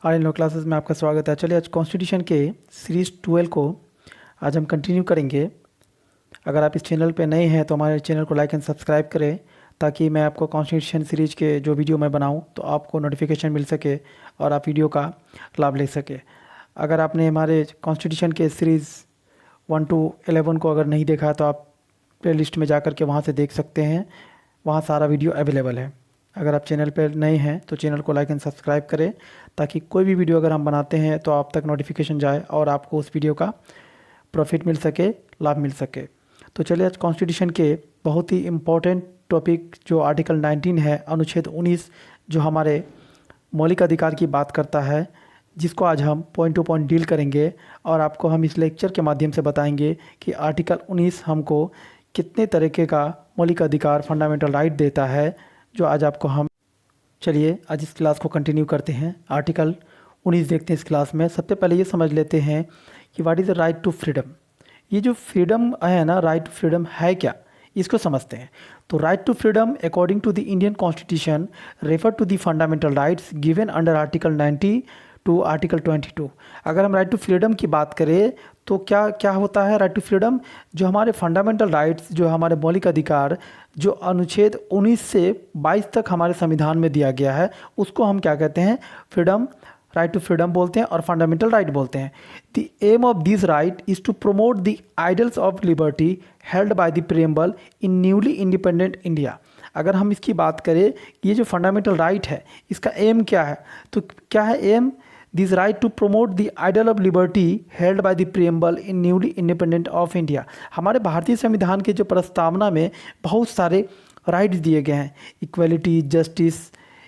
और इन लो क्लासेस में आपका स्वागत है। चलिए आज कॉन्स्टिट्यूशन के सीरीज़ 12 को आज हम कंटिन्यू करेंगे। अगर आप इस चैनल पे नए हैं तो हमारे चैनल को लाइक एंड सब्सक्राइब करें ताकि मैं आपको कॉन्स्टिट्यूशन सीरीज के जो वीडियो मैं बनाऊं तो आपको नोटिफिकेशन मिल सके और आप वीडियो का लाभ ले सके। अगर आपने हमारे कॉन्स्टिट्यूशन के सीरीज़ 1 to 11 को अगर नहीं देखा तो आप प्ले लिस्ट में जा कर के वहाँ से देख सकते हैं, वहाँ सारा वीडियो अवेलेबल है। अगर आप चैनल पर नए हैं तो चैनल को लाइक एंड सब्सक्राइब करें ताकि कोई भी वीडियो अगर हम बनाते हैं तो आप तक नोटिफिकेशन जाए और आपको उस वीडियो का प्रॉफिट मिल सके, लाभ मिल सके। तो चलिए आज कॉन्स्टिट्यूशन के बहुत ही इम्पोर्टेंट टॉपिक जो आर्टिकल 19 है, अनुच्छेद 19, जो हमारे मौलिक अधिकार की बात करता है, जिसको आज हम पॉइंट टू पॉइंट डील करेंगे और आपको हम इस लेक्चर के माध्यम से बताएंगे कि आर्टिकल 19 हमको कितने तरीके का मौलिक अधिकार, फंडामेंटल राइट देता है, जो आज आपको हम चलिए आज इस क्लास को कंटिन्यू करते हैं। आर्टिकल 19 देखते हैं इस क्लास में। सबसे पहले ये समझ लेते हैं कि what is the right to freedom. ये जो फ्रीडम है ना, राइट टू फ्रीडम है क्या, इसको समझते हैं। तो right to freedom according to the Indian constitution refer to the fundamental rights given under article 90 to article 22। अगर हम राइट टू फ्रीडम की बात करें तो क्या क्या होता है राइट टू फ्रीडम? जो हमारे फंडामेंटल राइट्स, जो हमारे मौलिक अधिकार, जो अनुच्छेद 19 से 22 तक हमारे संविधान में दिया गया है, उसको हम क्या कहते हैं? फ्रीडम, राइट टू फ्रीडम बोलते हैं और फंडामेंटल राइट बोलते हैं। The aim of this right is to promote the ideals of liberty held by the preamble in newly independent India. अगर हम इसकी बात करें, ये जो फंडामेंटल राइट है, इसका एम क्या है? तो क्या है aim? This right to promote the ideal of liberty held by the preamble in newly independent of India. हमारे भारतीय संविधान के जो प्रस्तावना में बहुत सारे राइट्स दिए गए हैं, इक्वलिटी, जस्टिस,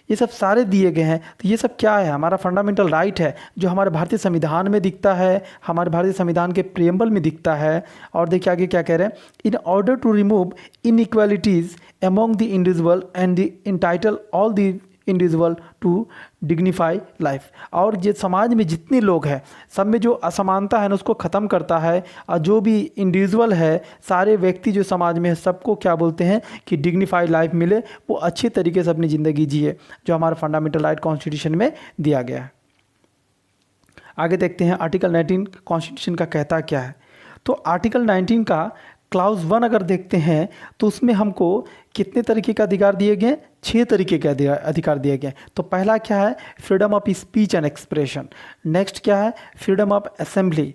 ये सब सारे दिए गए हैं। तो ये सब क्या है? हमारा फंडामेंटल राइट है जो हमारे भारतीय संविधान में दिखता है, हमारे भारतीय संविधान के प्रियम्बल में दिखता है। और देखिए आगे क्या कह रहे हैं, in order to remove inequalities among the individual and the entitle all the individual to dignified life. और ये समाज में जितने लोग हैं, सब में जो असमानता है ना, उसको ख़त्म करता है। और जो भी इंडिविजुअल है, सारे व्यक्ति जो समाज में है, सबको क्या बोलते हैं कि डिग्निफाइड लाइफ मिले, वो अच्छे तरीके से अपनी ज़िंदगी जिए, जो हमारा फंडामेंटल राइट कॉन्स्टिट्यूशन में दिया गया है। आगे देखते हैं आर्टिकल 19 कॉन्स्टिट्यूशन का कहता क्या है। तो आर्टिकल 19 का क्लाउज 1 अगर देखते हैं तो उसमें हमको कितने तरीके के अधिकार दिए गए? 6 तरीके के अधिकार दिए गए। तो पहला क्या है? Freedom of speech and expression. Next क्या है? Freedom of assembly.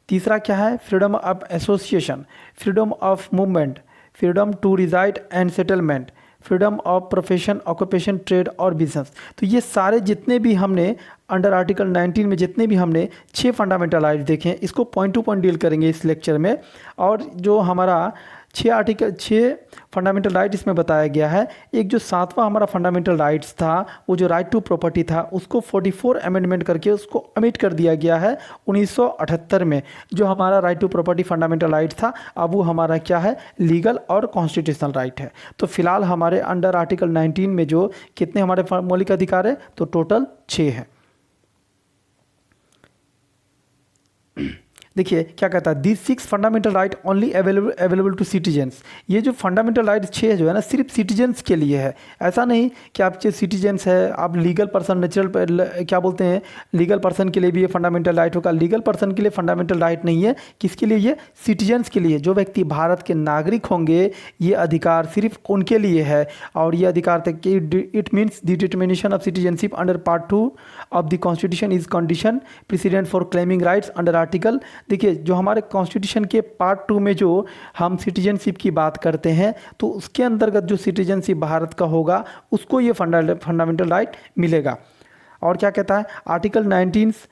तीसरा क्या है? Freedom of association, freedom of movement, freedom to reside and settlement, freedom of profession, occupation, trade और बिजनेस। तो ये सारे जितने भी हमने अंडर आर्टिकल 19 में जितने भी हमने 6 फंडामेंटल राइट्स देखे हैं, इसको पॉइंट टू पॉइंट डील करेंगे इस लेक्चर में। और जो हमारा 6 फंडामेंटल राइट इसमें बताया गया है, एक जो 7वां हमारा फंडामेंटल राइट्स था, वो जो राइट टू प्रॉपर्टी था, उसको 44 अमेंडमेंट करके उसको अमिट कर दिया गया है 1978 में। जो हमारा right to property fundamental right था, अब वो हमारा क्या है? लीगल और कॉन्स्टिट्यूशनल राइट है। तो फिलहाल हमारे अंडर आर्टिकल 19 में जो कितने हमारे मौलिक अधिकार है, तो टोटल 6 है। देखिए क्या कहता है, this 6 fundamental right only available to citizens. ये जो फंडामेंटल राइट 6 जो है ना, सिर्फ सिटीजन्स के लिए है। ऐसा नहीं कि आप सिटीजन्स है, आप लीगल पर्सन, नेचुरल क्या बोलते हैं, लीगल पर्सन के लिए भी ये फंडामेंटल राइट होगा। लीगल पर्सन के लिए फंडामेंटल राइट नहीं है। किसके लिए? ये सिटीजन्स के लिए, जो व्यक्ति भारत के नागरिक होंगे, ये अधिकार सिर्फ उनके लिए है। और ये अधिकार तक कि it means the determination of citizenship under part 2 of the constitution is condition president for claiming rights under article. देखिए जो हमारे कॉन्स्टिट्यूशन के पार्ट 2 में जो हम सिटीजनशिप की बात करते हैं, तो उसके अंतर्गत जो सिटीजनशिप भारत का होगा, उसको ये फंडामेंटल राइट मिलेगा। और क्या कहता है article 19,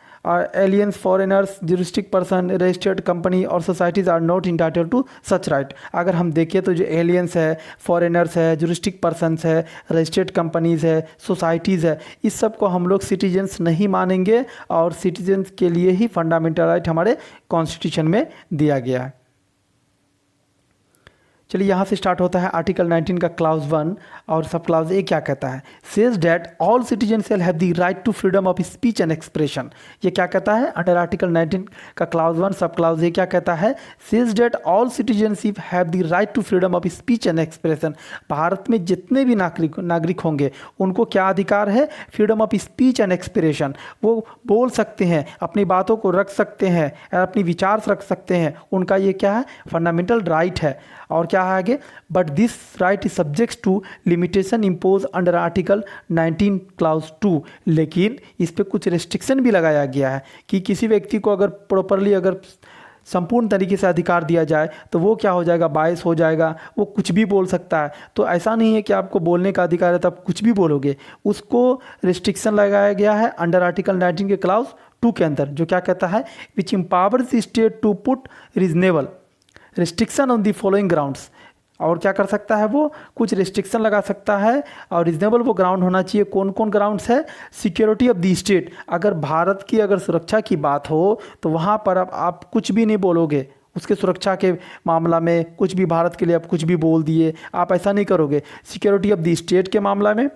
aliens, foreigners, juristic person, registered company और societies are not entitled to such right. अगर हम देखें तो जो एलियंस है, फॉरेनर्स है, ज्यूरिस्टिक पर्सनस है, रजिस्टर्ड कंपनीज़ है, सोसाइटीज़ है, इस सब को हम लोग सिटीजन्स नहीं मानेंगे। और सिटीजन्स के लिए ही फंडामेंटल राइट हमारे कॉन्स्टिट्यूशन में दिया गया है। चलिए यहाँ से स्टार्ट होता है आर्टिकल 19 का क्लाउज 1 और सब क्लाउज ए क्या कहता है, says that all citizen shall have the right to freedom of speech and expression. ये क्या कहता है अंडर आर्टिकल 19 का क्लाउज 1 सब क्लाउज ए क्या कहता है, says that all citizenship have the right to freedom of speech and expression. Bharat में जितने भी नागरिक होंगे उनको क्या अधिकार है, freedom of speech and expression. वो बोल सकते हैं, अपनी बातों को रख सकते हैं, अपनी विचार रख सकते हैं, उनका ये क्या है फंडामेंटल राइट है। और क्या है आगे, but this right is subject to limitation impose under article 19 clause 2। लेकिन इस पर कुछ रिस्ट्रिक्शन भी लगाया गया है कि किसी व्यक्ति को अगर प्रॉपरली अगर संपूर्ण तरीके से अधिकार दिया जाए तो वो क्या हो जाएगा, बायस हो जाएगा, वो कुछ भी बोल सकता है। तो ऐसा नहीं है कि आपको बोलने का अधिकार है तो आप कुछ भी बोलोगे, उसको रिस्ट्रिक्शन लगाया गया है अंडर आर्टिकल 19 के क्लाउज 2 के अंदर, जो क्या कहता है, which empowers the state to put reasonable restriction on the following grounds. और क्या कर सकता है, वो कुछ रिस्ट्रिक्शन लगा सकता है और रिजनेबल वो ग्राउंड होना चाहिए। कौन कौन ग्राउंड्स है, सिक्योरिटी ऑफ द स्टेट, अगर भारत की अगर सुरक्षा की बात हो तो वहाँ पर अब आप कुछ भी नहीं बोलोगे, उसके सुरक्षा के मामला में कुछ भी भारत के लिए आप कुछ भी बोल दिए, आप ऐसा नहीं करोगे। सिक्योरिटी ऑफ द स्टेट के मामला में,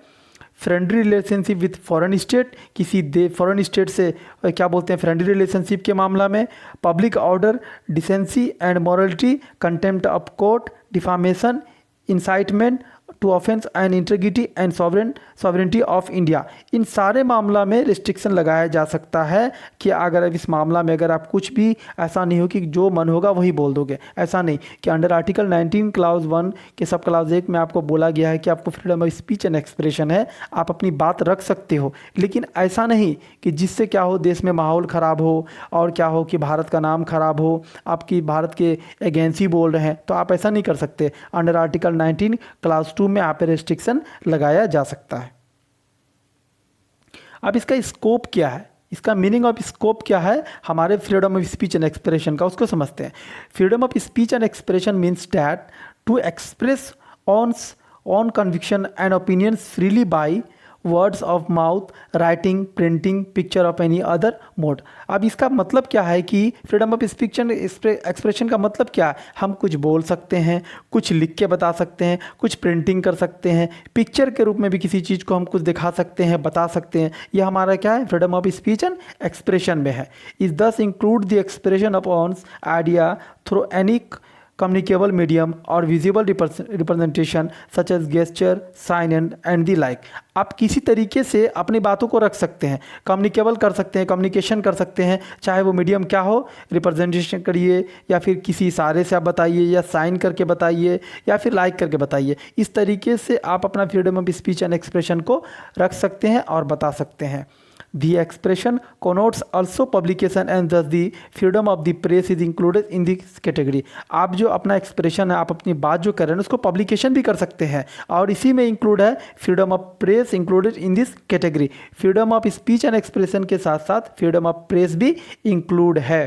friendly relationship with foreign state, किसी फॉरेन स्टेट से क्या बोलते हैं फ्रेंडली रिलेशनशिप के मामला में, public order, decency and morality, contempt of court, defamation, incitement to offence and integrity and sovereignty of India. इन सारे मामला में रिस्ट्रिक्शन लगाया जा सकता है कि अगर इस मामला में अगर आप कुछ भी ऐसा नहीं हो कि जो मन होगा वही बोल दोगे, ऐसा नहीं कि अंडर आर्टिकल 19 क्लाउज 1 के सब क्लाउज 1 में आपको बोला गया है कि आपको freedom of speech and expression है, आप अपनी बात रख सकते हो। लेकिन ऐसा नहीं कि जिससे क्या हो देश में माहौल ख़राब हो और क्या हो कि भारत का नाम खराब हो, आपकी भारत के एगेंस्ट ही बोल रहे हैं, तो आप ऐसा नहीं कर सकते। अंडर आर्टिकल 19 क्लास 2 में आप रिस्ट्रिक्शन लगाया जा सकता है। अब इसका स्कोप क्या है, इसका मीनिंग ऑफ स्कोप क्या है हमारे freedom of speech and expression का, उसको समझते हैं। Freedom of speech and expression means that to express on conviction and opinions freely by words of mouth, writing, printing, picture of any other mode. अब इसका मतलब क्या है कि freedom of speech and expression का मतलब क्या है, हम कुछ बोल सकते हैं, कुछ लिख के बता सकते हैं, कुछ प्रिंटिंग कर सकते हैं, पिक्चर के रूप में भी किसी चीज़ को हम कुछ दिखा सकते हैं, बता सकते हैं। यह हमारा क्या है freedom of speech and expression में है। Is this include the expression of one's idea through any communicable medium or visible representation such as gesture, sign and the like। आप किसी तरीके से अपनी बातों को रख सकते हैं, कम्युनिकेबल कर सकते हैं, कम्युनिकेशन कर सकते हैं, चाहे वो मीडियम क्या हो, रिप्रेजेंटेशन करिए या फिर किसी इशारे से आप बताइए या साइन करके बताइए या फिर लाइक करके बताइए। इस तरीके से आप अपना freedom of speech and expression को रख सकते हैं और बता सकते हैं। The expression connotes also publication and thus the freedom of the press is included in this category। आप जो अपना एक्सप्रेशन है, आप अपनी बात जो कर रहे हैं उसको पब्लिकेशन भी कर सकते हैं और इसी में इंक्लूड है freedom of press included in this category. Freedom of speech and expression के साथ साथ फ्रीडम ऑफ प्रेस भी इंक्लूड है।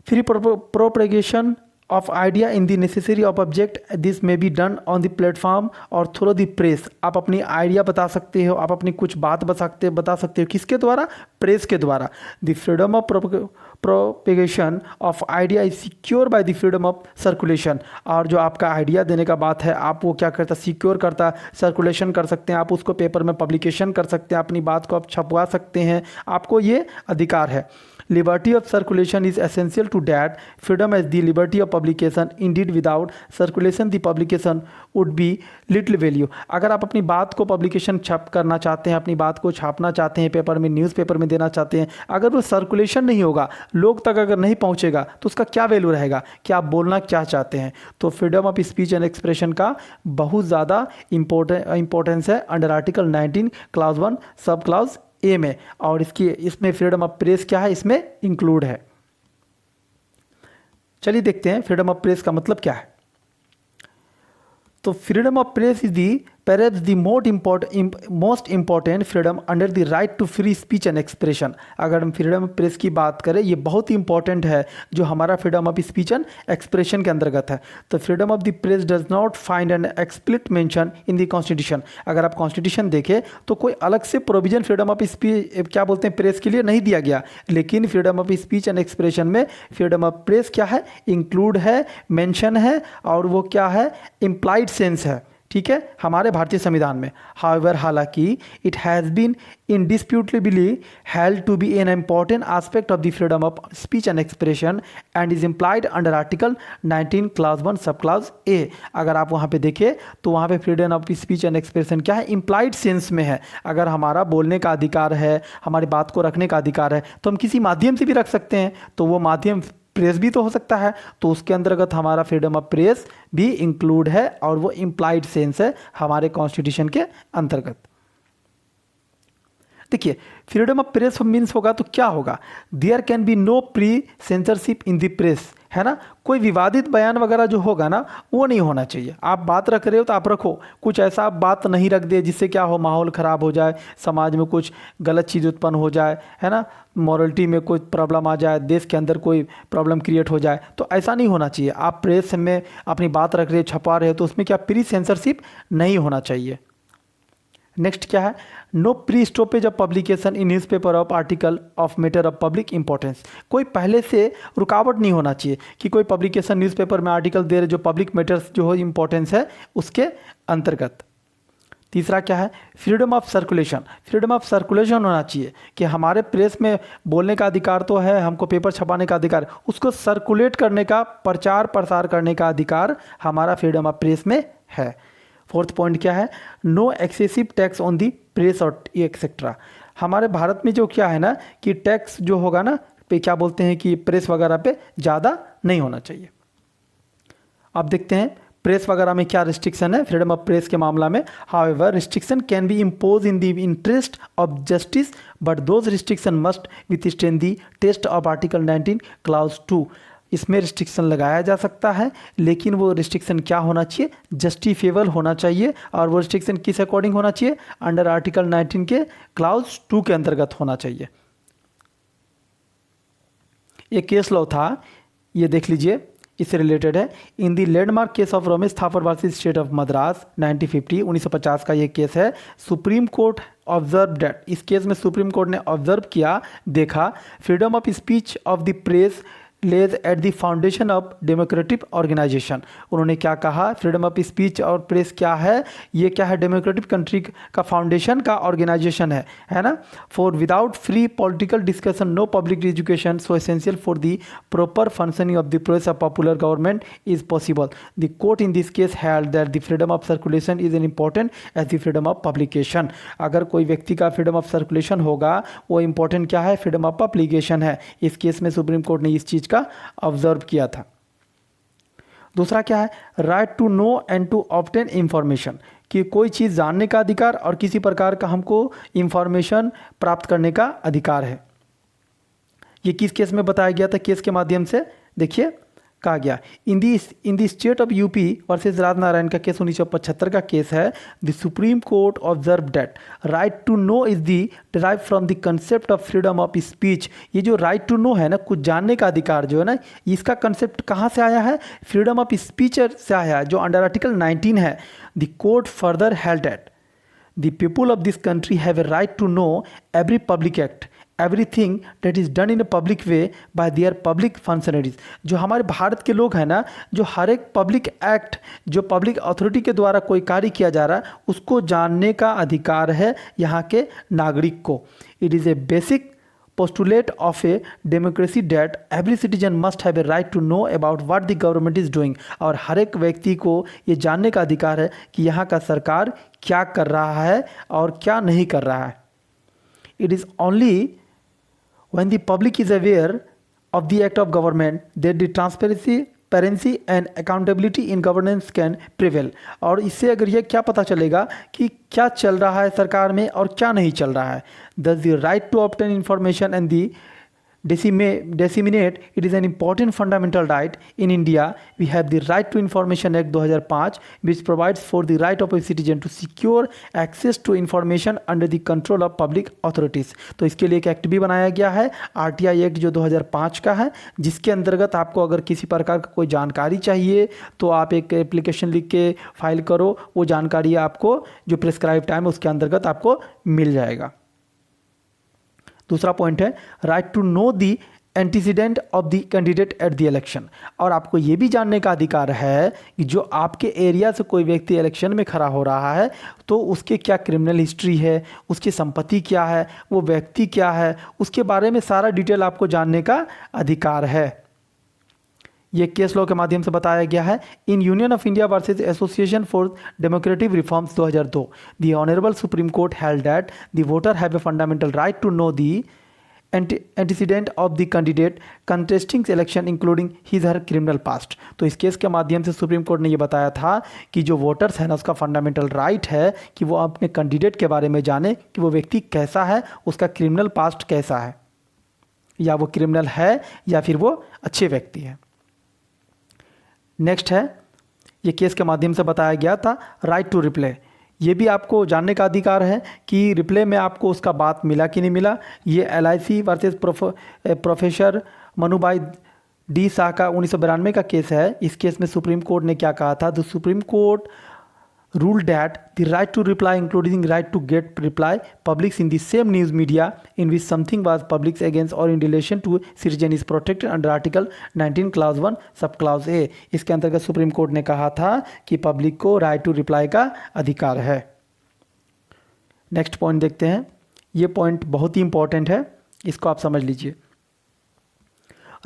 Free propagation of idea in the necessary of object, this may be done on the platform और through the press। आप अपनी idea बता सकते हो, आप अपनी कुछ बात बता सकते हो किसके द्वारा, प्रेस के द्वारा। the freedom of propagation of idea is secure by the freedom of circulation। और जो आपका आइडिया देने का बात है, आप वो क्या करता, सिक्योर करता, सर्कुलेशन कर सकते हैं, आप उसको पेपर में पब्लिकेशन कर सकते हैं, अपनी बात को आप छपवा सकते हैं, आपको ये अधिकार है। Liberty of circulation is essential to that freedom as the liberty of publication। Indeed, without circulation, the publication would be little value। अगर आप अपनी बात को पब्लिकेशन छप करना चाहते हैं, अपनी बात को छापना चाहते हैं पेपर में, न्यूज़पेपर में देना चाहते हैं, अगर वो सर्कुलेशन नहीं होगा, लोग तक अगर नहीं पहुंचेगा तो उसका क्या वैल्यू रहेगा कि आप बोलना क्या चाहते हैं। तो freedom of speech and expression का बहुत ज़्यादा इंपॉर्टेंस है अंडर आर्टिकल 19 क्लाउज 1 सब क्लाउज ए में। और इसमें फ्रीडम ऑफ प्रेस क्या है, इसमें इंक्लूड है। चलिए देखते हैं फ्रीडम ऑफ प्रेस का मतलब क्या है। तो freedom of press is the perhaps the most important freedom under the right to free speech and expression। अगर हम फ्रीडम ऑफ प्रेस की बात करें, ये बहुत ही इंपॉर्टेंट है जो हमारा freedom of speech and expression के अंतर्गत है। तो freedom of the press does not find an explicit mention in the constitution. अगर आप कॉन्स्टिट्यूशन देखें तो कोई अलग से प्रोविजन फ्रीडम ऑफ स्पीच क्या बोलते हैं प्रेस के लिए नहीं दिया गया, लेकिन freedom of speech and expression में फ्रीडम ऑफ प्रेस क्या है, इंक्लूड है, मेंशन है, और वो क्या है, इम्प्लाइड सेंस है। ठीक है, हमारे भारतीय संविधान में। हाउएवर, हालांकि it has been indisputably held to be an important aspect of the freedom of speech and expression and is implied under article 19 clause 1 सब clause A। अगर आप वहाँ पे देखें तो वहाँ पे freedom of speech and expression क्या है, इम्प्लाइड सेंस में है। अगर हमारा बोलने का अधिकार है, हमारी बात को रखने का अधिकार है, तो हम किसी माध्यम से भी रख सकते हैं, तो वो माध्यम प्रेस भी तो हो सकता है। तो उसके अंतर्गत हमारा फ्रीडम ऑफ प्रेस भी इंक्लूड है और वो इम्प्लाइड सेंस है हमारे कॉन्स्टिट्यूशन के अंतर्गत। देखिए, फ्रीडम ऑफ प्रेस मीन्स होगा तो क्या होगा, there can be no pre censorship in the press, है ना। कोई विवादित बयान वगैरह जो होगा ना वो नहीं होना चाहिए। आप बात रख रहे हो तो आप रखो, कुछ ऐसा बात नहीं रख दे जिससे क्या हो, माहौल ख़राब हो जाए, समाज में कुछ गलत चीज़ उत्पन्न हो जाए, है ना, मॉरलिटी में कोई प्रॉब्लम आ जाए, देश के अंदर कोई प्रॉब्लम क्रिएट हो जाए, तो ऐसा नहीं होना चाहिए। आप प्रेस में अपनी बात रख रहे हो, छपा रहे हो, तो उसमें क्या प्री सेंसरशिप नहीं होना चाहिए। नेक्स्ट क्या है, no pre stoppage of publication in newspaper of article of matter of public importance. कोई पहले से रुकावट नहीं होना चाहिए कि कोई पब्लिकेशन न्यूज़पेपर में आर्टिकल दे रहे जो पब्लिक मैटर्स जो हो इंपॉर्टेंस है उसके अंतर्गत। तीसरा क्या है, freedom of circulation. Freedom of circulation होना चाहिए कि हमारे प्रेस में बोलने का अधिकार तो है, हमको पेपर छपाने का अधिकार, उसको सर्कुलेट करने का, प्रचार प्रसार करने का अधिकार हमारा फ्रीडम ऑफ प्रेस में है। फोर्थ पॉइंट क्या है, no excessive tax on the press और एक्सेट्रा। हमारे भारत में जो क्या है ना कि टैक्स जो होगा ना पे क्या बोलते हैं कि प्रेस वगैरह पे ज़्यादा नहीं होना चाहिए। अब देखते हैं प्रेस वगैरह में क्या रिस्ट्रिक्शन है फ्रीडम ऑफ प्रेस के मामला में। However, restriction can be impose in the interest of justice but those restriction must withstand the test of article 19 clause 2। इसमें रिस्ट्रिक्शन लगाया जा सकता है, लेकिन वो रिस्ट्रिक्शन क्या होना चाहिए, जस्टिफिएबल होना चाहिए। और वो रिस्ट्रिक्शन किस अकॉर्डिंग होना चाहिए, अंडर आर्टिकल 19 के क्लाउज 2 के अंतर्गत होना चाहिए। ये केस लॉ था, ये देख लीजिए, इससे रिलेटेड है। In the landmark case of Romesh Thapar versus state of Madras 1950 का ये केस है। सुप्रीम कोर्ट ऑब्जर्व डेट, इस केस में सुप्रीम कोर्ट ने ऑब्जर्व किया, देखा freedom of speech of the press lays at the foundation of democratic organisation. उन्होंने क्या कहा, फ्रीडम ऑफ स्पीच और प्रेस क्या है, ये क्या है, डेमोक्रेटिक कंट्री का फाउंडेशन का ऑर्गेनाइजेशन है ना। For without free political discussion no public education so essential for the proper functioning of the press of popular government is possible. The court in this case held that the freedom of circulation is an important as the freedom of publication. अगर कोई व्यक्ति का freedom of circulation होगा, वो important क्या है, freedom of publication है। इस केस में सुप्रीम कोर्ट ने इस चीज़ का ऑब्जर्व किया था। दूसरा क्या है, right to know and to obtain information, कि कोई चीज़ जानने का अधिकार और किसी प्रकार का हमको इंफॉर्मेशन प्राप्त करने का अधिकार है। ये किस केस में बताया गया था, केस के माध्यम से देखिए कहा गया। In the state of UP versus Rajnarayan का केस 1975 का केस है। The supreme court observe that right to know is the derive from the concept of freedom of speech. ये जो राइट टू नो है ना, कुछ जानने का अधिकार जो है ना, इसका कंसेप्ट कहाँ से आया है, फ्रीडम ऑफ स्पीच से आया है, जो अंडर आर्टिकल 19 है। The court further held that the people of this country have a right to know every public act everything that is done in a public way by their public functionaries. जो हमारे भारत के लोग हैं ना, जो हर एक public act जो public authority के द्वारा कोई कार्य किया जा रहा है उसको जानने का अधिकार है यहाँ के नागरिक को। It is a basic postulate of a democracy that every citizen must have a right to know about what the government is doing। और हर एक व्यक्ति को ये जानने का अधिकार है कि यहाँ का सरकार क्या कर रहा है और क्या नहीं कर रहा है। It is only when the public is aware of the act of government that the transparency and accountability in governance can prevail। और इससे अगर ये क्या पता चलेगा कि क्या चल रहा है सरकार में और क्या नहीं चल रहा है। Thus the right to obtain information and the disseminate. It is an important fundamental right. In India, we have the Right to Information Act 2005, which provides for the right of a citizen to secure access to information under the control of public authorities. तो इसके लिए एक act भी बनाया गया है, RTI act, जो 2005 का है, जिसके अंतर्गत आपको अगर किसी प्रकार का कोई जानकारी चाहिए तो आप एक एप्लीकेशन लिख के फाइल करो, वो जानकारी आपको जो प्रिस्क्राइब टाइम उसके अंतर्गत आपको मिल जाएगा। दूसरा पॉइंट है right to know the antecedent of the candidate at the election. और आपको ये भी जानने का अधिकार है कि जो आपके एरिया से कोई व्यक्ति इलेक्शन में खड़ा हो रहा है तो उसके क्या क्रिमिनल हिस्ट्री है, उसकी संपत्ति क्या है, वो व्यक्ति क्या है, उसके बारे में सारा डिटेल आपको जानने का अधिकार है। ये केस लॉ के माध्यम से बताया गया है। In union of India versus association for democratic reforms 2002, the honourable supreme court held that the voter have a fundamental right to know the antecedent of the candidate contesting election including his her criminal past. तो इस case के माध्यम से supreme court ने ये बताया था कि जो वोटर्स है ना, उसका फंडामेंटल राइट है कि वो अपने कैंडिडेट के बारे में जाने कि वो व्यक्ति कैसा है, उसका क्रिमिनल पास्ट कैसा है, या वो क्रिमिनल है या फिर वो अच्छे व्यक्ति है। नेक्स्ट है, ये केस के माध्यम से बताया गया था राइट टू रिप्ले। ये भी आपको जानने का अधिकार है कि रिप्ले में आपको उसका बात मिला कि नहीं मिला। ये LIC versus professor Manubhai D Shah का 1992 का केस है। इस केस में सुप्रीम कोर्ट ने क्या कहा था? The supreme court ruled that the right to reply, including right to get reply, published in the same news media in which something was published against or in relation to citizen is protected under Article 19 Clause 1 Sub Clause A। इसके अंतर्गत supreme court ने कहा था कि public को right to reply का अधिकार है। नेक्स्ट पॉइंट देखते हैं। ये पॉइंट बहुत ही इंपॉर्टेंट है, इसको आप समझ लीजिए।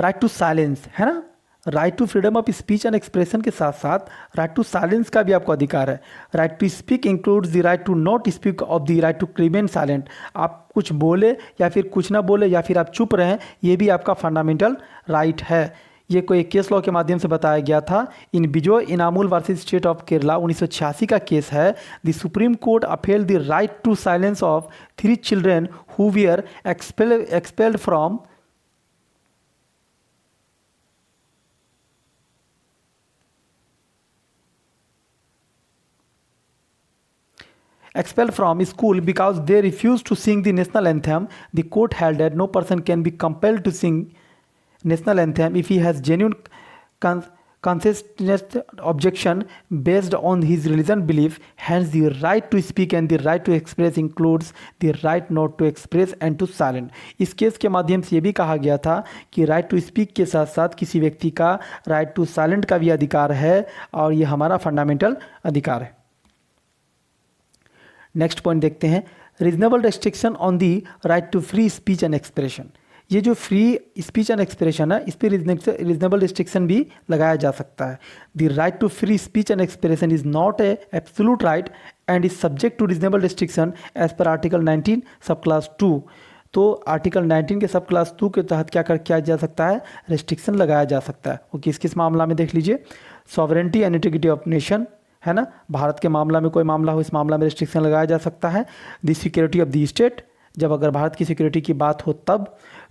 राइट टू साइलेंस है ना, right to freedom of speech and expression के साथ साथ राइट टू साइलेंस का भी आपको अधिकार है। Right to speak includes the right to not speak of the right to remain silent. आप कुछ बोले या फिर कुछ ना बोले या फिर आप चुप रहें, ये भी आपका फंडामेंटल राइट है। ये कोई केस लॉ के माध्यम से बताया गया था। In Bijoe Emmanuel versus state of Kerala 1986 का केस है। The supreme court upheld the right to silence of 3 children who were expelled from expelled from school because they refused to sing the national anthem. The court held that no person can be compelled to sing national anthem if he has genuine conscientious objection based on his religion belief. Hence, the right to speak and the right to express includes the right not to express and to silent. इस case के माध्यम से ये भी कहा गया था कि राइट टू स्पीक के साथ साथ किसी व्यक्ति का राइट टू साइलेंट का भी अधिकार है और ये हमारा फंडामेंटल अधिकार है। नेक्स्ट पॉइंट देखते हैं, reasonable restriction on the right to free speech and expression. ये जो फ्री स्पीच एंड एक्सप्रेशन है, इस पर रीजनेबल रिस्ट्रिक्शन भी लगाया जा सकता है। The right to free speech and expression is not a absolute right and is subject to reasonable restriction as per article 19 sub class 2। तो आर्टिकल 19 के सब क्लास 2 के तहत किया जा सकता है, रेस्ट्रिक्शन लगाया जा सकता है। वो किस किस मामला में देख लीजिए। Sovereignty and integrity of nation है ना, भारत के मामला में कोई मामला हो, इस मामला में रिस्ट्रिक्शन लगाया जा सकता है। The security of the state, जब अगर भारत की सिक्योरिटी की बात हो तब।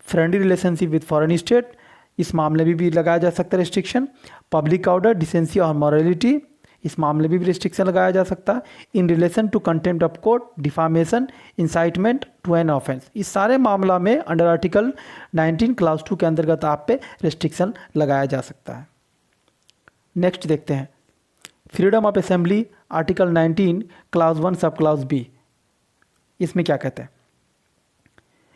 Friendly relationship with foreign state, इस मामले में भी लगाया जा सकता है रिस्ट्रिक्शन। पब्लिक ऑर्डर, डिसेंसी और मॉरलिटी, इस मामले में भी रिस्ट्रिक्शन लगाया जा सकता है। In relation to contempt of court, defamation, incitement to an offence, इस सारे मामला में अंडर आर्टिकल 19 क्लास 2 के अंतर्गत आप पे रिस्ट्रिक्शन लगाया जा सकता है। नेक्स्ट देखते हैं, freedom of assembly, article 19 clause 1 sub class B. इसमें क्या कहते हैं?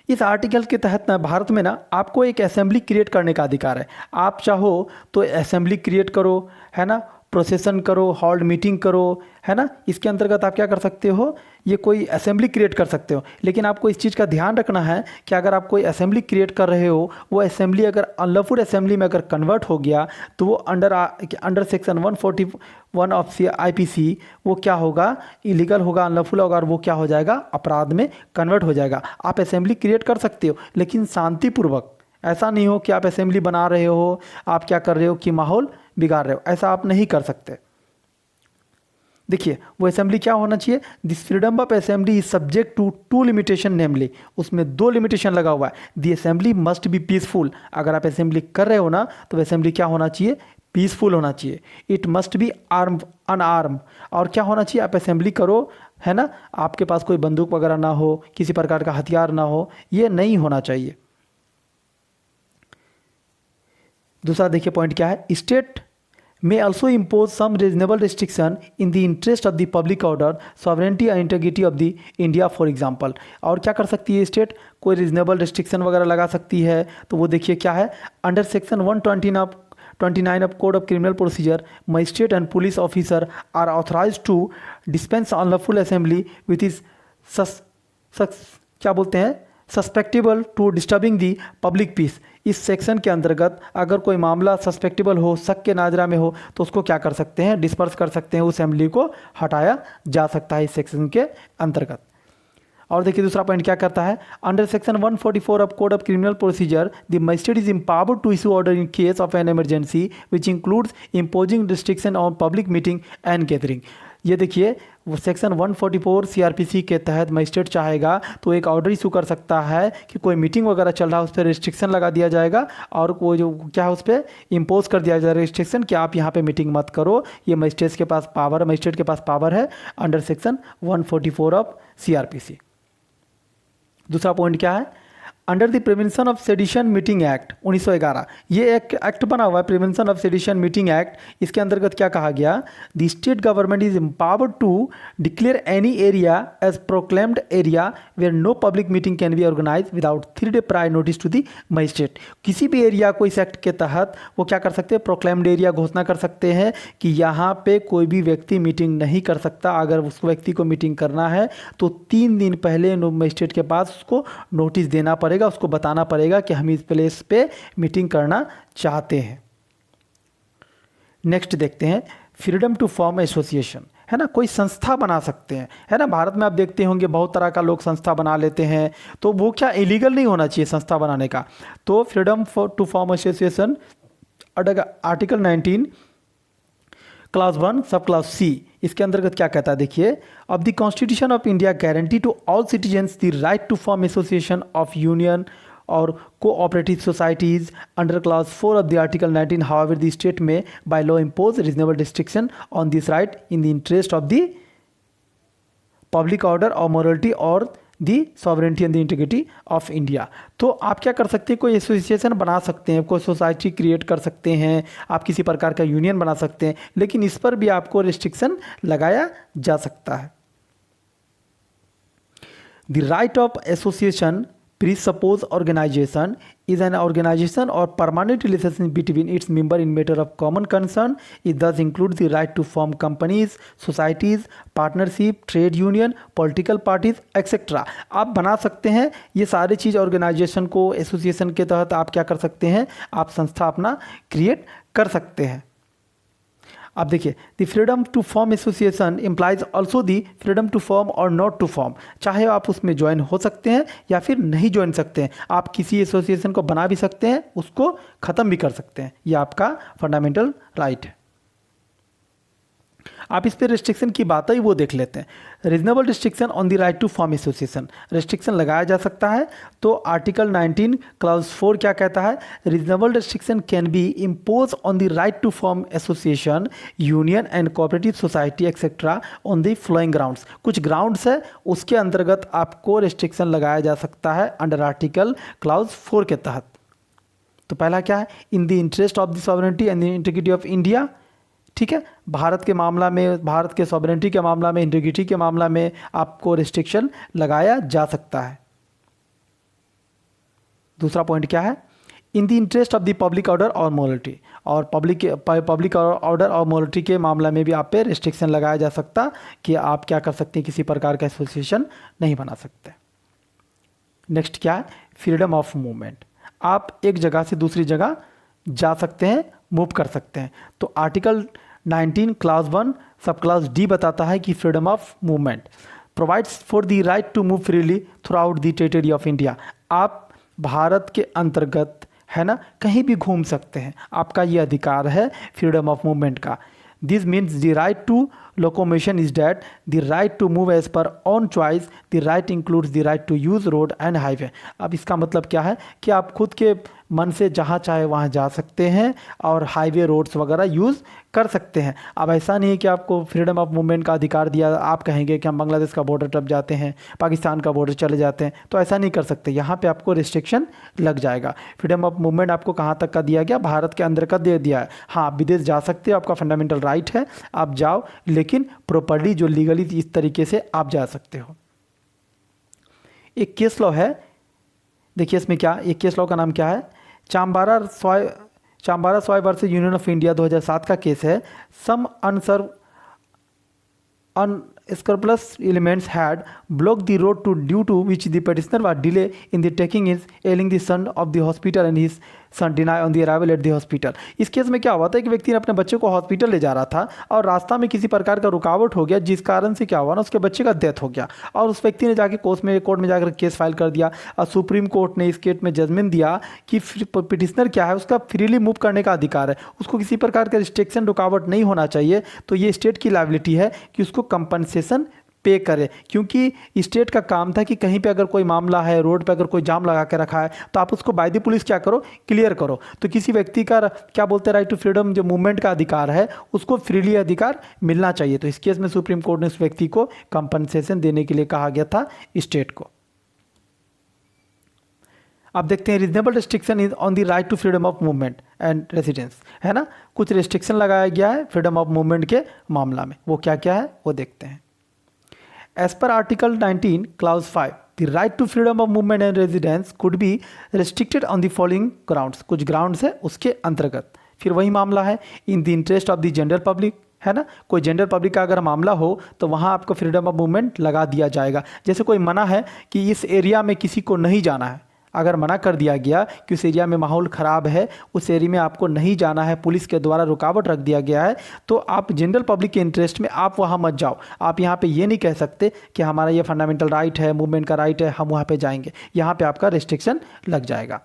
इस आर्टिकल के तहत ना भारत में ना आपको एक असेंबली क्रिएट करने का अधिकार है। आप चाहो तो असेंबली क्रिएट करो, है ना, प्रोसेसन करो, हॉल्ड मीटिंग करो, है ना। इसके अंतर्गत आप क्या कर सकते हो, ये कोई असेंबली क्रिएट कर सकते हो। लेकिन आपको इस चीज़ का ध्यान रखना है कि अगर आप कोई असेंबली क्रिएट कर रहे हो, वो असेंबली अगर अनलॉफुल असेंबली में अगर कन्वर्ट हो गया तो वो अंडर सेक्शन 141 ऑफ IPC वो क्या होगा, इलीगल होगा, अनलॉफुल होगा और वो क्या हो जाएगा, अपराध में कन्वर्ट हो जाएगा। आप असेंबली क्रिएट कर सकते हो लेकिन शांतिपूर्वक, ऐसा नहीं हो कि आप असेंबली बना रहे हो, आप क्या कर रहे हो कि माहौल बिगाड़ रहे हो, ऐसा आप नहीं कर सकते। देखिए वो असेंबली क्या होना चाहिए, this freedom of assembly is subject to two limitation, namely उसमें दो लिमिटेशन लगा हुआ है, the assembly must be peaceful. अगर आप असेंबली कर रहे हो ना तो असेंबली क्या होना चाहिए, पीसफुल होना चाहिए। इट मस्ट बी आर्म अनआर्म, और क्या होना चाहिए, आप असेंबली करो है ना, आपके पास कोई बंदूक वगैरह ना हो, किसी प्रकार का हथियार ना हो, ये नहीं होना चाहिए। दूसरा देखिए पॉइंट क्या है, state may also impose some reasonable restriction in the interest of the public order, sovereignty and integrity of the India for example। और क्या कर सकती है स्टेट, कोई रीजनेबल रिस्ट्रिक्शन वगैरह लगा सकती है। तो वो देखिए क्या है, under section 129 of code of criminal procedure, magistrate and police officer are authorise to dispense unlawful assembly with is क्या बोलते हैं, susceptible to disturbing the public peace. इस सेक्शन के अंतर्गत अगर कोई मामला सस्पेक्टेबल हो, शक के नाजरा में हो, तो उसको क्या कर सकते हैं, डिस्पर्स कर सकते हैं, उस असेंबली को हटाया जा सकता है इस सेक्शन के अंतर्गत। और देखिए दूसरा पॉइंट क्या करता है, under section 144 of code of criminal procedure the magistrate is empowered to issue order in case of an emergency which includes imposing restriction on public meeting and gathering. ये देखिए वो सेक्शन 144 सीआरपीसी के तहत magistrate चाहेगा तो एक order issue कर सकता है कि कोई मीटिंग वगैरह चल रहा है उस पर रिस्ट्रिक्शन लगा दिया जाएगा, और वो जो क्या है उस पर इम्पोज कर दिया जाएगा रिस्ट्रिक्शन कि आप यहाँ पे मीटिंग मत करो। ये मजिस्ट्रेट के पास पावर है अंडर सेक्शन 144 ऑफ सीआरपीसी। दूसरा पॉइंट क्या है, under the prevention of sedition meeting act 1911, ये एक एक्ट बना हुआ है prevention of sedition meeting act. इसके अंतर्गत क्या कहा गया, the state government is empowered to declare any area as proclaimed area where no public meeting can be organise without 3 day prior notice to the magistrate. किसी भी area को इस act के तहत वो क्या कर सकते हैं, प्रोक्लेम्ड एरिया घोषणा कर सकते हैं कि यहाँ पे कोई भी व्यक्ति मीटिंग नहीं कर सकता। अगर उस व्यक्ति को मीटिंग करना है तो 3 दिन पहले मजिस्ट्रेट के पास उसको नोटिस देना पड़ेगा, उसको बताना पड़ेगा कि हम इस प्लेस पे मीटिंग करना चाहते हैं। नेक्स्ट देखते हैं फ्रीडम टू फॉर्म एसोसिएशन, है ना, कोई संस्था बना सकते हैं, है ना। भारत में आप देखते होंगे बहुत तरह का लोग संस्था बना लेते हैं, तो वो क्या इलीगल नहीं होना चाहिए संस्था बनाने का। तो freedom to form association article 19 clause 1 sub class C, इसके अंतर्गत क्या कहता है, देखिए, of the constitution of India guarantee to all citizens the right to form association of union और cooperative societies under clause 4 of the article 19। However the state may by law impose reasonable restriction on this right in the interest of the public order और morality और the sovereignty and the integrity of India. तो आप क्या कर सकते हैं, कोई association बना सकते हैं, कोई सोसाइटी क्रिएट कर सकते हैं, आप किसी प्रकार का यूनियन बना सकते हैं, लेकिन इस पर भी आपको रिस्ट्रिक्शन लगाया जा सकता है। The right of association presuppose organization is an organization or permanent relationship between its member in matter of common concern. It thus includes the right to form companies, societies, partnership, trade union, political parties, etc. आप बना सकते हैं ये सारी चीज़ organisation को, association के तहत आप क्या कर सकते हैं, आप संस्था अपना क्रिएट कर सकते हैं। अब देखिए, the freedom to form association implies also the freedom to form or not to form. चाहे आप उसमें ज्वाइन हो सकते हैं या फिर नहीं ज्वाइन सकते हैं, आप किसी एसोसिएशन को बना भी सकते हैं, उसको ख़त्म भी कर सकते हैं, यह आपका फंडामेंटल राइट है। आप इस पर रिस्ट्रिक्शन की बात ही वो देख लेते हैं। Reasonable restriction on the right to form association, restriction लगाया जा सकता है। तो आर्टिकल 19 क्लास 4 क्या कहता है, reasonable restriction can be impose on the right to form association, union and cooperative society etcetera on the following grounds. कुछ grounds है उसके अंतर्गत आपको रिस्ट्रिक्शन लगाया जा सकता है अंडर आर्टिकल क्लास 4 के तहत। तो पहला क्या है, इन the interest of the sovereignty and the integrity of India, ठीक है, भारत के मामला में, भारत के सॉवरेंटी के मामला में, इंटीग्रिटी के मामला में आपको रिस्ट्रिक्शन लगाया जा सकता है। दूसरा पॉइंट क्या है, इन the interest of the public order और मॉरलिटी, और पब्लिक ऑर्डर और मॉरलिटी के मामला में भी आप पे रिस्ट्रिक्शन लगाया जा सकता कि आप क्या कर सकते हैं, किसी प्रकार का एसोसिएशन नहीं बना सकते। नेक्स्ट क्या है, फ्रीडम ऑफ मूवमेंट, आप एक जगह से दूसरी जगह जा सकते हैं, मूव कर सकते हैं। तो article 19 clause 1 sub class D बताता है कि freedom of movement provides for the right to move freely throughout the territory of India. आप भारत के अंतर्गत, है ना, कहीं भी घूम सकते हैं, आपका ये अधिकार है फ्रीडम ऑफ मूवमेंट का। This means the right to locomotion is that the right to move as per own choice, the right includes the right to use road and highway। अब इसका मतलब क्या है कि आप खुद के मन से जहाँ चाहे वहाँ जा सकते हैं और हाईवे रोड्स वगैरह यूज़ कर सकते हैं। अब ऐसा नहीं है कि आपको फ्रीडम ऑफ मूवमेंट का अधिकार दिया, आप कहेंगे कि हम बांग्लादेश का बॉर्डर टप जाते हैं, पाकिस्तान का बॉर्डर चले जाते हैं, तो ऐसा नहीं कर सकते। यहाँ पे आपको रिस्ट्रिक्शन लग जाएगा। फ्रीडम ऑफ मूवमेंट आपको कहाँ तक का दिया गया? भारत के अंदर का दे दिया है। हाँ, आप विदेश जा सकते हो, आपका फंडामेंटल राइट है, आप जाओ, लेकिन प्रॉपर्ली जो लीगली इस तरीके से आप जा सकते हो। एक केस लॉ है, देखिए इसमें क्या, एक केस लॉ का नाम क्या है? चाम्बारा सॉय वर्सेस यूनियन ऑफ इंडिया 2007 का केस है। Some unscrupulous elements had blocked the road due to which the petitioner was delayed in the taking his ailing the son of the hospital and his son denied on the arrival at the hospital। इस case में क्या हुआ था कि व्यक्ति ने अपने बच्चे को हॉस्पिटल ले जा रहा था और रास्ता में किसी प्रकार का रुकावट हो गया, जिस कारण से क्या हुआ ना, उसके बच्चे का डेथ हो गया और उस व्यक्ति ने जाके कोर्ट में जाकर केस फाइल कर दिया और सुप्रीम कोर्ट ने इस केस में जजमेंट दिया कि पिटिशनर क्या है, उसका फ्रीली मूव करने का अधिकार है, उसको किसी प्रकार का रिस्ट्रिक्शन रुकावट नहीं होना चाहिए। तो ये स्टेट की लायबिलिटी है कि उसको कंपनसेशन पे करे, क्योंकि स्टेट का काम था कि कहीं पे अगर कोई मामला है, रोड पे अगर कोई जाम लगा के रखा है, तो आप उसको बाय द पुलिस क्या करो, क्लियर करो। तो किसी व्यक्ति का क्या बोलते हैं, राइट टू फ्रीडम, जो मूवमेंट का अधिकार है, उसको फ्रीली अधिकार मिलना चाहिए। तो इस केस में सुप्रीम कोर्ट ने उस व्यक्ति को कंपनसेशन देने के लिए कहा गया था स्टेट को। अब देखते हैं reasonable restriction is on the right to freedom of movement and residence, है ना। कुछ रिस्ट्रिक्शन लगाया गया है फ्रीडम ऑफ मूवमेंट के मामला में, वो क्या क्या है वो देखते हैं। As per Article 19, Clause 5, the right to freedom of movement and residence could be restricted on the following grounds। कुछ ग्राउंड्स है उसके अंतर्गत। फिर वही मामला है इन the interest of the general public, है ना। कोई जनरल पब्लिक का अगर मामला हो तो वहाँ आपको फ्रीडम ऑफ मूवमेंट लगा दिया जाएगा। जैसे कोई मना है कि इस एरिया में किसी को नहीं जाना है, अगर मना कर दिया गया कि उस एरिया में माहौल ख़राब है, उस एरिया में आपको नहीं जाना है, पुलिस के द्वारा रुकावट रख दिया गया है, तो आप जनरल पब्लिक के इंटरेस्ट में आप वहाँ मत जाओ। आप यहाँ पे ये नहीं कह सकते कि हमारा ये फंडामेंटल राइट है, मूवमेंट का राइट है, हम वहाँ पे जाएंगे। यहाँ पे आपका रिस्ट्रिक्शन लग जाएगा।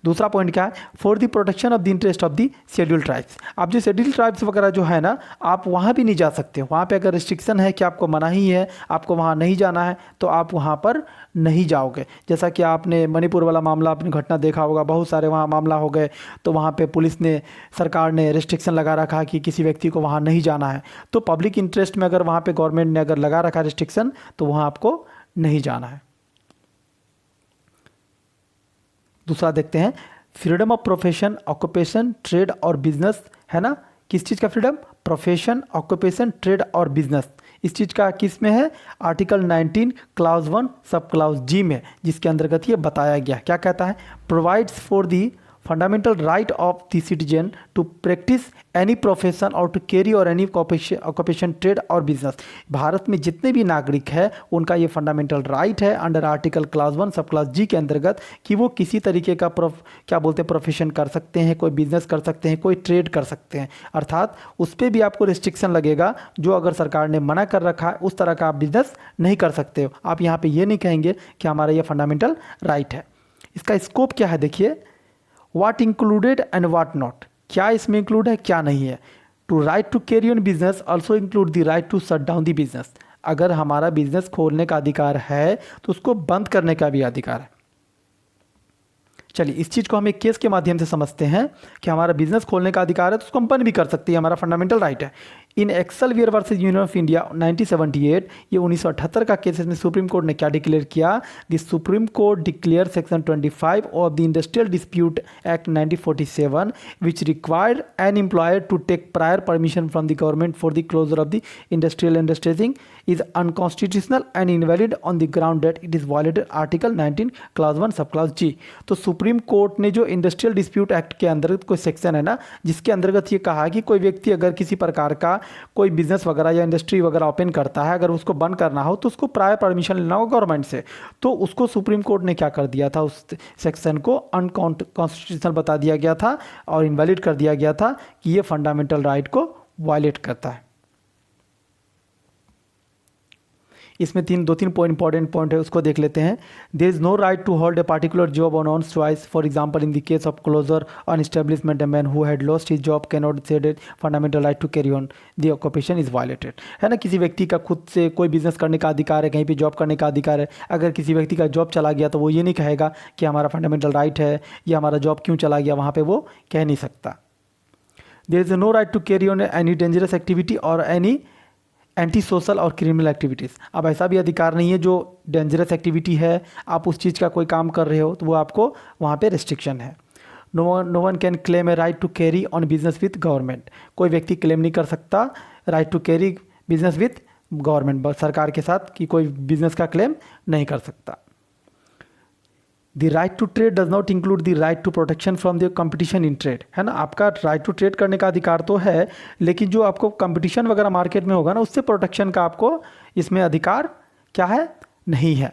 दूसरा पॉइंट क्या है, for the protection of the interest of the schedule tribes. आप जो शेड्यूल ट्राइब्स वगैरह जो है ना, आप वहाँ भी नहीं जा सकते। वहाँ पे अगर रिस्ट्रिक्शन है कि आपको मना ही है, आपको वहाँ नहीं जाना है, तो आप वहाँ पर नहीं जाओगे। जैसा कि आपने मणिपुर वाला मामला, आपने घटना देखा होगा, बहुत सारे वहाँ मामला हो गए, तो वहाँ पे पुलिस ने, सरकार ने रिस्ट्रिक्शन लगा रखा कि किसी व्यक्ति को वहाँ नहीं जाना है। तो पब्लिक इंटरेस्ट में अगर वहाँ पे गवर्नमेंट ने अगर लगा रखा रिस्ट्रिक्शन, तो वहाँ आपको नहीं जाना है। दूसरा देखते हैं freedom of profession, occupation, trade और बिजनेस, है ना। किस चीज़ का फ्रीडम? प्रोफेशन, ऑक्यूपेशन, ट्रेड और बिजनेस। इस चीज़ का किस में है? आर्टिकल 19 क्लाउज 1 सब क्लाउज जी में, जिसके अंतर्गत ये बताया गया। क्या कहता है? Provides for the fundamental right of the citizen to practise any profession or to carry or any occupation, trade और बिजनेस। भारत में जितने भी नागरिक हैं उनका ये फंडामेंटल राइट है under article clause 1 sub clause जी के अंतर्गत कि वो किसी तरीके का क्या बोलते हैं, प्रोफेशन कर सकते हैं, कोई बिजनेस कर सकते हैं, कोई ट्रेड कर सकते हैं। अर्थात उस पर भी आपको रिस्ट्रिक्शन लगेगा, जो अगर सरकार ने मना कर रखा है उस तरह का आप बिजनेस नहीं कर सकते हो। आप यहाँ पर ये नहीं कहेंगे कि हमारा ये फंडामेंटल राइट है। इसका स्कोप क्या है देखिए, what included and what not, क्या इसमें इंक्लूड है क्या नहीं है। To right to carry on business also include the right to shut down the business. अगर हमारा बिजनेस खोलने का अधिकार है तो उसको बंद करने का भी अधिकार है। चलिए इस चीज़ को हम एक केस के माध्यम से समझते हैं कि हमारा बिजनेस खोलने का अधिकार है तो उसको हम बंद भी कर सकते हैं, हमारा फंडामेंटल राइट है। इन एक्सेलवियर वर्सेस यूनियन ऑफ इंडिया 1978, ये 1978 का केस, इसमें सुप्रीम कोर्ट ने क्या डिक्लेयर किया? The supreme court declare section 25 of the industrial dispute act 1947 which required an employer to take prior permission from the government for the closure of the industrial इंडस्ट्रीजिंग is unconstitutional and invalid on the ground that it is violated article 19 clause 1 sub clause जी। तो supreme court ने जो industrial dispute act के अंतर्गत कोई section है ना, जिसके अंतर्गत ये कहा कि कोई व्यक्ति अगर किसी प्रकार का कोई बिजनेस वगैरह या इंडस्ट्री वगैरह ओपन करता है, अगर उसको बंद करना हो तो उसको प्रायर परमिशन लेना होगा गवर्नमेंट से। तो उसको सुप्रीम कोर्ट ने क्या कर दिया था, उस सेक्शन को अनकॉन्स्टिट्यूशनल बता दिया गया था और इनवैलिड कर दिया गया था कि ये फंडामेंटल राइट को वायलेट करता है। इसमें दो तीन इंपॉर्टेंट पॉइंट है, उसको देख लेते हैं। There is no right to hold a particular job on on choice. For example in the case of closure on establishment a man who had lost his job can not say that fundamental right to carry on the occupation is violated. है ना, किसी व्यक्ति का खुद से कोई business करने का अधिकार है, कहीं पे जॉब करने का अधिकार है। अगर किसी व्यक्ति का जॉब चला गया तो वो ये नहीं कहेगा कि हमारा फंडामेंटल राइट है या हमारा जॉब क्यों चला गया, वहाँ पे वो कह नहीं सकता। There is no right to carry on any dangerous activity or any anti social or criminal activities. अब ऐसा भी अधिकार नहीं है जो डेंजरस एक्टिविटी है, आप उस चीज़ का कोई काम कर रहे हो तो वो आपको वहाँ पे रिस्ट्रिक्शन है। No one can claim a right to carry on business with government. कोई व्यक्ति क्लेम नहीं कर सकता right to carry business with government, सरकार के साथ कि कोई बिजनेस का क्लेम नहीं कर सकता। The right to trade does not include the right to protection from the competition in trade. है ना, आपका राइट टू ट्रेड करने का अधिकार तो है, लेकिन जो आपको कंपटीशन वगैरह मार्केट में होगा ना, उससे प्रोटेक्शन का आपको इसमें अधिकार क्या है, नहीं है।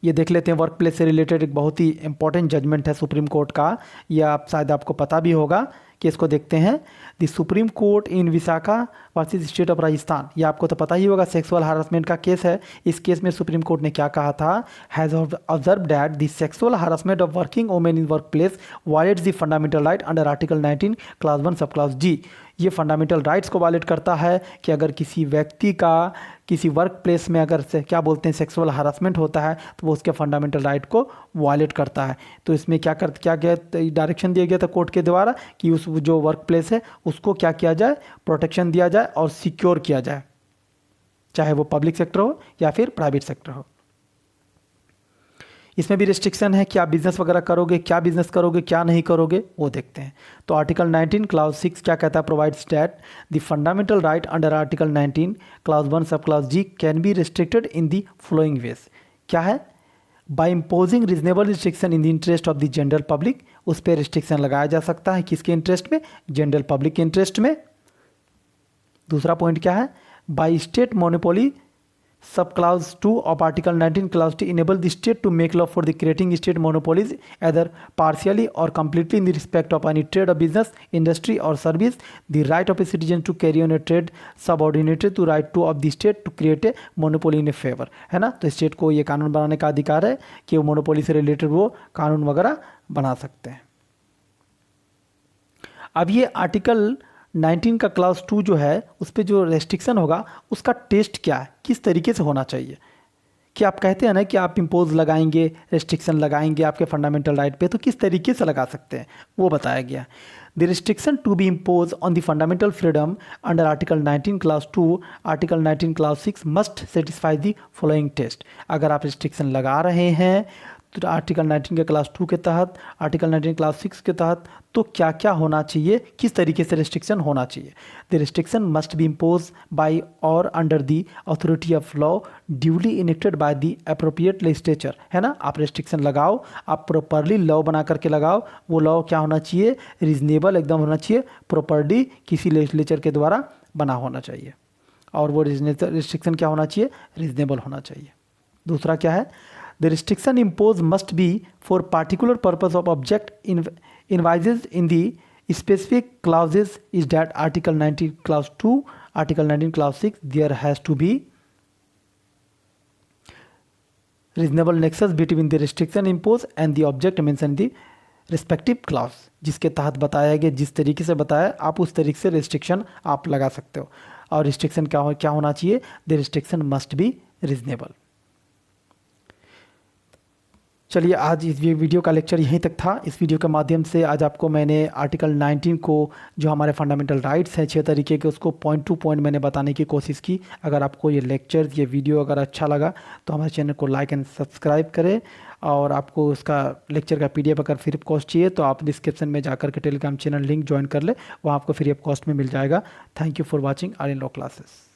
ये देख लेते हैं, वर्क प्लेस से रिलेटेड एक बहुत ही इंपॉर्टेंट जजमेंट है सुप्रीम कोर्ट का, यह आप शायद आपको पता भी होगा। केस को देखते हैं। The supreme court in Vishakha versus state of Rajasthan, ये आपको तो पता ही होगा, सेक्सुअल हारासमेंट का केस है। इस केस में सुप्रीम कोर्ट ने क्या कहा था, has observe that the sexual harassment of working women in work place violets the fundamental right under article 19 clause 1 sub clause जी। ये फंडामेंटल राइट्स को वायलेट करता है कि अगर किसी व्यक्ति का किसी वर्क प्लेस में अगर से क्या बोलते हैं सेक्सुअल हारासमेंट होता है तो वो उसके फंडामेंटल राइट को वायलेट करता है। तो इसमें क्या डायरेक्शन दिया गया था कोर्ट के द्वारा कि उस जो वर्क प्लेस है उसको क्या किया जाए, प्रोटेक्शन दिया जाए और सिक्योर किया जाए, चाहे वो पब्लिक सेक्टर हो या फिर प्राइवेट सेक्टर हो। इसमें भी रिस्ट्रिक्शन है कि आप बिजनेस वगैरह करोगे, क्या बिजनेस करोगे क्या नहीं करोगे वो देखते हैं। तो आर्टिकल 19 क्लास 6 क्या कहता है, provides that the fundamental right under article 19 clause 1 sub clause G can be restricted in the following ways. क्या है, by imposing reasonable restriction in the interest of the general public, उस पर restriction लगाया जा सकता है, किसके इंटरेस्ट में, जनरल पब्लिक के इंटरेस्ट में। दूसरा पॉइंट क्या है, बाय स्टेट मोनोपोली सब class 2 of article 19 clause 2 enable the state to make law for the creating state monopolies either partially or completely in the respect of any trade or business, industry or service. The right of a citizen to carry on a trade subordinated to right to of the state to create a monopoly in a favor। है ना, तो state को ये कानून बनाने का अधिकार है कि वो मोनोपोली से रिलेटेड वो कानून वगैरह बना सकते हैं। अब ये आर्टिकल 19 का क्लास 2 जो है उस पर जो रेस्ट्रिक्शन होगा उसका टेस्ट क्या है, किस तरीके से होना चाहिए। कि आप कहते हैं ना कि आप इम्पोज लगाएंगे, रेस्ट्रिक्शन लगाएंगे आपके फंडामेंटल राइट पे, तो किस तरीके से लगा सकते हैं वो बताया गया। The restriction to be impose on the fundamental freedom under article 19 clause 2 article 19 clause 6 must satisfy the following test. अगर आप रिस्ट्रिक्शन लगा रहे हैं तो आर्टिकल 19 के क्लास 2 के तहत, आर्टिकल 19 क्लास 6 के तहत, तो क्या क्या होना चाहिए, किस तरीके से रिस्ट्रिक्शन होना चाहिए। The restriction must be impose by or under the authority of law duly enacted by the appropriate legislature. है ना, आप रिस्ट्रिक्शन लगाओ, आप प्रॉपरली लॉ बना करके लगाओ। वो लॉ क्या होना चाहिए, रीजनेबल एकदम होना चाहिए, प्रॉपरली किसी लेजिस्लेचर के द्वारा बना होना चाहिए, और वो रिस्ट्रिक्शन क्या होना चाहिए, रीजनेबल होना चाहिए। दूसरा क्या है, the restriction imposed must be for particular purpose of object envisaged in the specific clauses is that article 19 clause 2 article 19 clause 6 there has to be reasonable nexus between the restriction imposed and the object mentioned in the respective clause। जिसके तहत बताया गया, जिस तरीके से बताया आप उस तरीके से रिस्ट्रिक्शन आप लगा सकते हो। और रिस्ट्रिक्शन क्या होना चाहिए, the restriction must be reasonable. चलिए आज इस वीडियो का लेक्चर यहीं तक था। इस वीडियो के माध्यम से आज आपको मैंने आर्टिकल 19 को जो हमारे फंडामेंटल राइट्स हैं 6 तरीके के, उसको पॉइंट टू पॉइंट मैंने बताने की कोशिश की। अगर आपको ये लेक्चर, ये वीडियो अगर अच्छा लगा तो हमारे चैनल को लाइक एंड सब्सक्राइब करें। और आपको उसका लेक्चर का PDF अगर फ्री ऑफ कॉस्ट चाहिए तो आप डिस्क्रिप्शन में जाकर के टेलीग्राम चैनल लिंक ज्वाइन कर ले, वहाँ आपको फ्री ऑफ कॉस्ट में मिल जाएगा। Thank you for watching R in law classes.